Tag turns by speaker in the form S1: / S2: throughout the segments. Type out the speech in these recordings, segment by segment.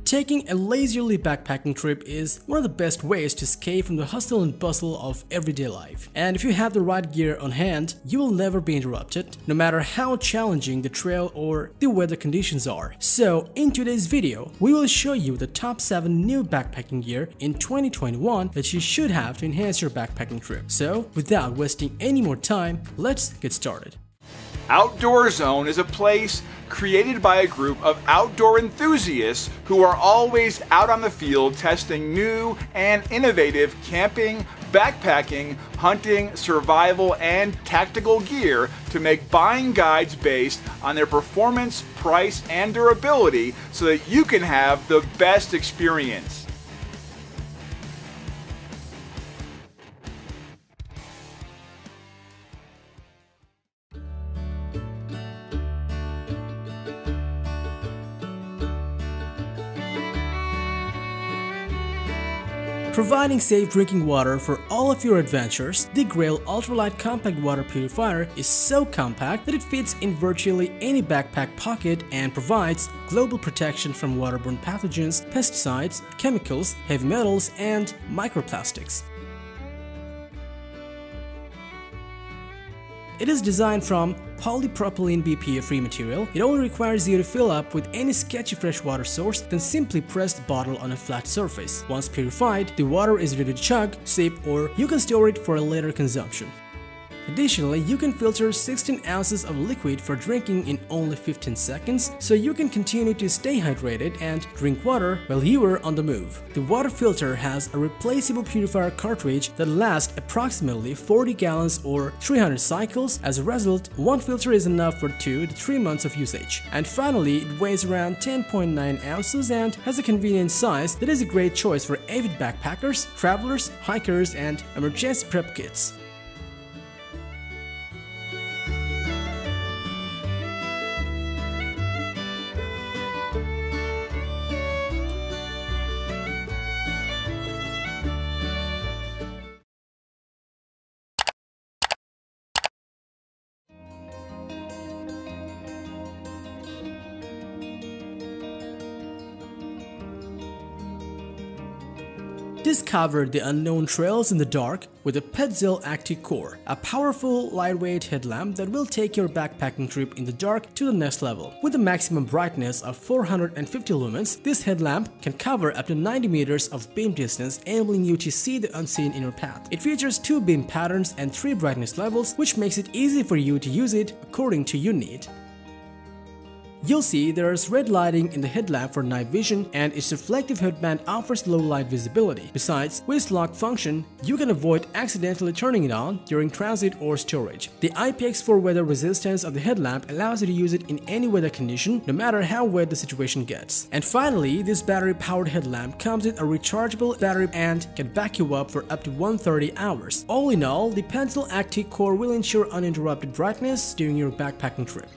S1: Taking a leisurely backpacking trip is one of the best ways to escape from the hustle and bustle of everyday life. And if you have the right gear on hand, you will never be interrupted, no matter how challenging the trail or the weather conditions are. So, in today's video, we will show you the top 7 new backpacking gear in 2021 that you should have to enhance your backpacking trip. So, without wasting any more time, let's get started.
S2: OutdoorZone is a place created by a group of outdoor enthusiasts who are always out on the field testing new and innovative camping, backpacking, hunting, survival, and tactical gear to make buying guides based on their performance, price, and durability so that you can have the best experience.
S1: Providing safe drinking water for all of your adventures, the Grayl ultralight compact water purifier is so compact that it fits in virtually any backpack pocket and provides global protection from waterborne pathogens, pesticides, chemicals, heavy metals, and microplastics. It is designed from polypropylene BPA-free material. It only requires you to fill up with any sketchy freshwater source, then simply press the bottle on a flat surface. Once purified, the water is ready to chug, sip, or you can store it for a later consumption. Additionally, you can filter 16 ounces of liquid for drinking in only 15 seconds, so you can continue to stay hydrated and drink water while you are on the move. The water filter has a replaceable purifier cartridge that lasts approximately 40 gallons or 300 cycles. As a result, one filter is enough for 2 to 3 months of usage. And finally, it weighs around 10.9 ounces and has a convenient size that is a great choice for avid backpackers, travelers, hikers, and emergency prep kits. Discover the unknown trails in the dark with a Petzl ACTIK core, a powerful, lightweight headlamp that will take your backpacking trip in the dark to the next level. With a maximum brightness of 450 lumens, this headlamp can cover up to 90 meters of beam distance, enabling you to see the unseen in your path. It features 2 beam patterns and 3 brightness levels, which makes it easy for you to use it according to your need. You'll see there is red lighting in the headlamp for night vision, and its reflective headband offers low light visibility. Besides, with its lock function, you can avoid accidentally turning it on during transit or storage. The IPX4 weather resistance of the headlamp allows you to use it in any weather condition, no matter how wet the situation gets. And finally, this battery-powered headlamp comes with a rechargeable battery and can back you up for up to 130 hours. All in all, the Petzl ACTIK core will ensure uninterrupted brightness during your backpacking trip.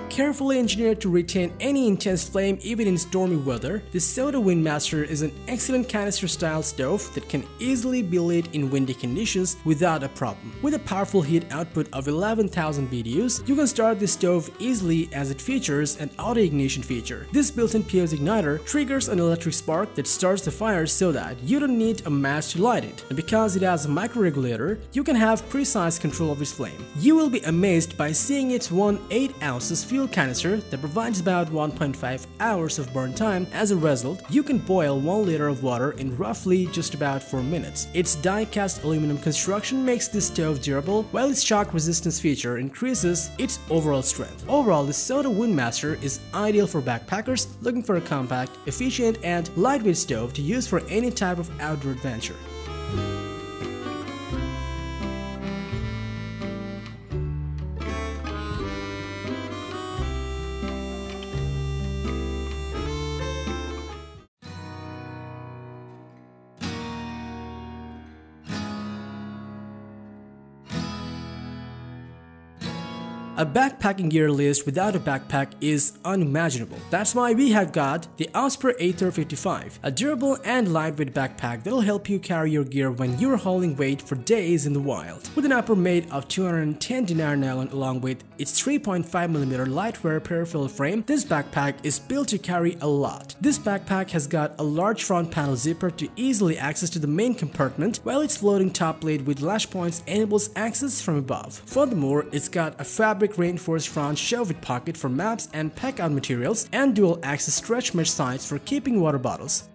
S1: Carefully engineered to retain any intense flame even in stormy weather, the Soto WindMaster is an excellent canister-style stove that can easily be lit in windy conditions without a problem. With a powerful heat output of 11,000 BTUs, you can start the stove easily as it features an auto-ignition feature. This built-in POS igniter triggers an electric spark that starts the fire so that you don't need a match to light it. And because it has a micro-regulator, you can have precise control of its flame. You will be amazed by seeing its 1/8 ounces fuel canister that provides about 1.5 hours of burn time. As a result, you can boil 1 liter of water in roughly just about 4 minutes. Its die-cast aluminum construction makes this stove durable, while its shock resistance feature increases its overall strength. Overall, the Soto WindMaster is ideal for backpackers looking for a compact, efficient, and lightweight stove to use for any type of outdoor adventure. A backpacking gear list without a backpack is unimaginable. That's why we have got the Osprey AETHER 55, a durable and lightweight backpack that'll help you carry your gear when you're hauling weight for days in the wild. With an upper made of 210 dinar nylon along with its 3.5mm lightweight peripheral frame, this backpack is built to carry a lot. This backpack has got a large front panel zipper to easily access to the main compartment, while its floating top lid with lash points enables access from above. Furthermore, it's got a fabric reinforced front shove-it pocket for maps and pack-out materials and dual-access stretch mesh sides for keeping water bottles.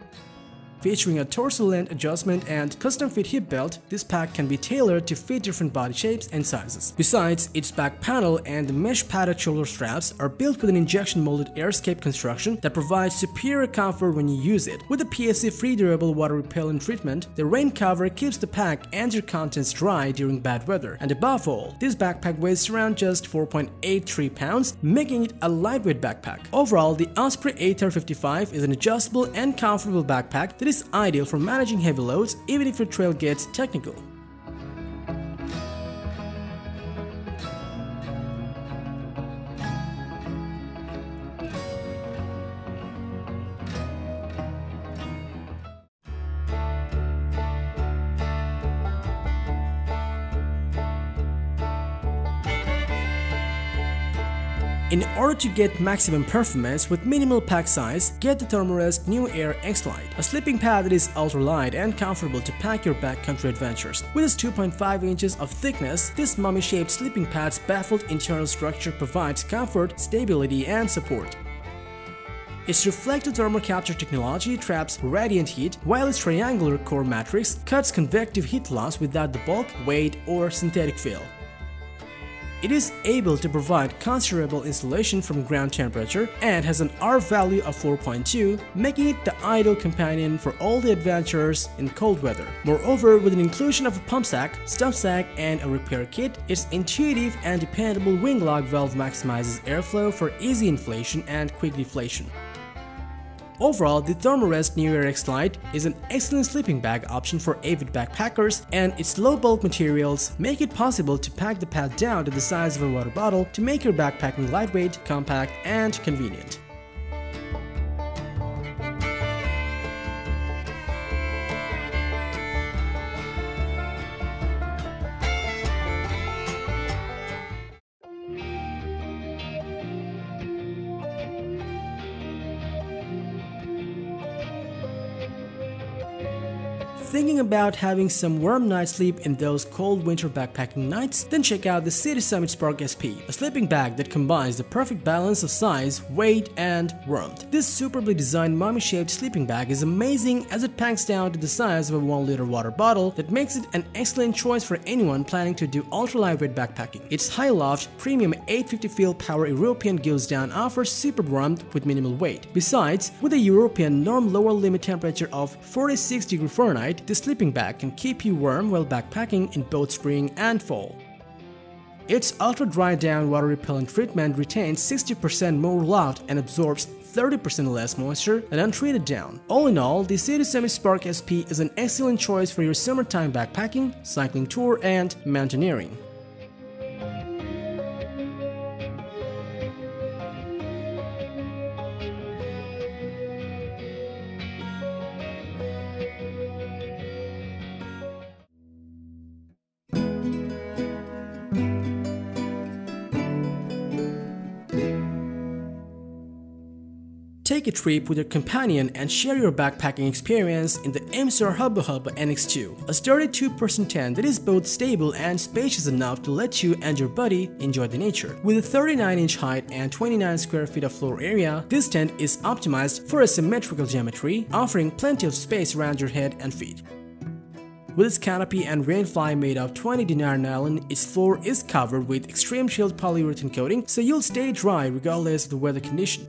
S1: Featuring a torso length adjustment and custom-fit hip belt, this pack can be tailored to fit different body shapes and sizes. Besides, its back panel and the mesh padded shoulder straps are built with an injection-molded airscape construction that provides superior comfort when you use it. With a PSC-free durable water-repellent treatment, the rain cover keeps the pack and your contents dry during bad weather. And above all, this backpack weighs around just 4.83 pounds, making it a lightweight backpack. Overall, the Osprey AETHER 55 is an adjustable and comfortable backpack that is ideal for managing heavy loads even if your trail gets technical. In order to get maximum performance with minimal pack size, get the Therm-a-Rest NeoAir XLite, a sleeping pad that is ultra-light and comfortable to pack your backcountry adventures. With its 2.5 inches of thickness, this mummy-shaped sleeping pad's baffled internal structure provides comfort, stability, and support. Its reflective thermal capture technology traps radiant heat, while its triangular core matrix cuts convective heat loss without the bulk, weight, or synthetic feel. It is able to provide considerable insulation from ground temperature and has an R value of 4.2, making it the ideal companion for all the adventurers in cold weather. Moreover, with an inclusion of a pump sack, stuff sack, and a repair kit, its intuitive and dependable wing lock valve maximizes airflow for easy inflation and quick deflation. Overall, the Therm-a-Rest NeoAir XLite is an excellent sleeping bag option for avid backpackers, and its low bulk materials make it possible to pack the pad down to the size of a water bottle to make your backpacking lightweight, compact, and convenient. Thinking about having some warm night sleep in those cold winter backpacking nights? Then check out the City Summit Spark SP, a sleeping bag that combines the perfect balance of size, weight, and warmth. This superbly designed mummy-shaped sleeping bag is amazing as it packs down to the size of a 1-liter water bottle that makes it an excellent choice for anyone planning to do ultra-lightweight backpacking. Its high-loft, premium 850 feel power European goes down offers super warmth with minimal weight. Besides, with a European norm lower limit temperature of 46 degrees Fahrenheit, this sleeping bag can keep you warm while backpacking in both spring and fall. Its ultra dry down water repellent treatment retains 60% more loft and absorbs 30% less moisture than untreated down. All in all, the City Summit Spark SP is an excellent choice for your summertime backpacking, cycling tour, and mountaineering. Take a trip with your companion and share your backpacking experience in the Hubba NX2, a sturdy 2-person tent that is both stable and spacious enough to let you and your buddy enjoy the nature. With a 39-inch height and 29 square feet of floor area, this tent is optimized for a symmetrical geometry, offering plenty of space around your head and feet. With its canopy and rainfly made of 20 dinar nylon, its floor is covered with extreme chilled polyurethane coating, so you'll stay dry regardless of the weather condition.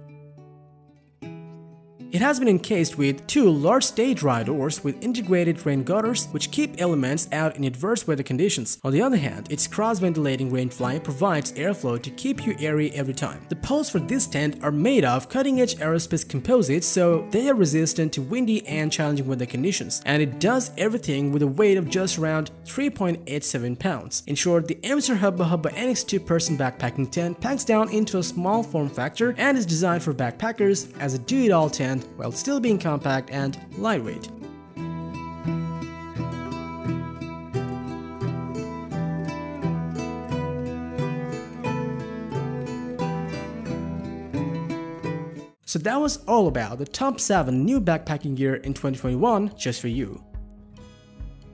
S1: It has been encased with 2 large-stage dry doors with integrated rain gutters which keep elements out in adverse weather conditions. On the other hand, its cross-ventilating rain fly provides airflow to keep you airy every time. The poles for this tent are made of cutting-edge aerospace composites, so they are resistant to windy and challenging weather conditions, and it does everything with a weight of just around 3.87 pounds. In short, the Mr. Hubba NX 2-person backpacking tent packs down into a small form factor and is designed for backpackers as a do-it-all tent while still being compact and lightweight. So that was all about the top 7 new backpacking gear in 2021 just for you.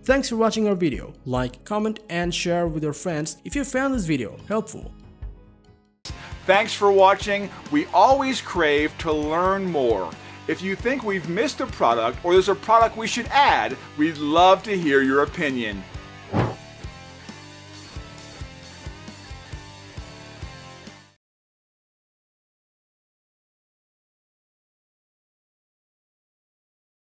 S1: Thanks for watching our video. Like, comment and share with your friends if you found this video helpful.
S2: Thanks for watching. We always crave to learn more. If you think we've missed a product or there's a product we should add, we'd love to hear your opinion.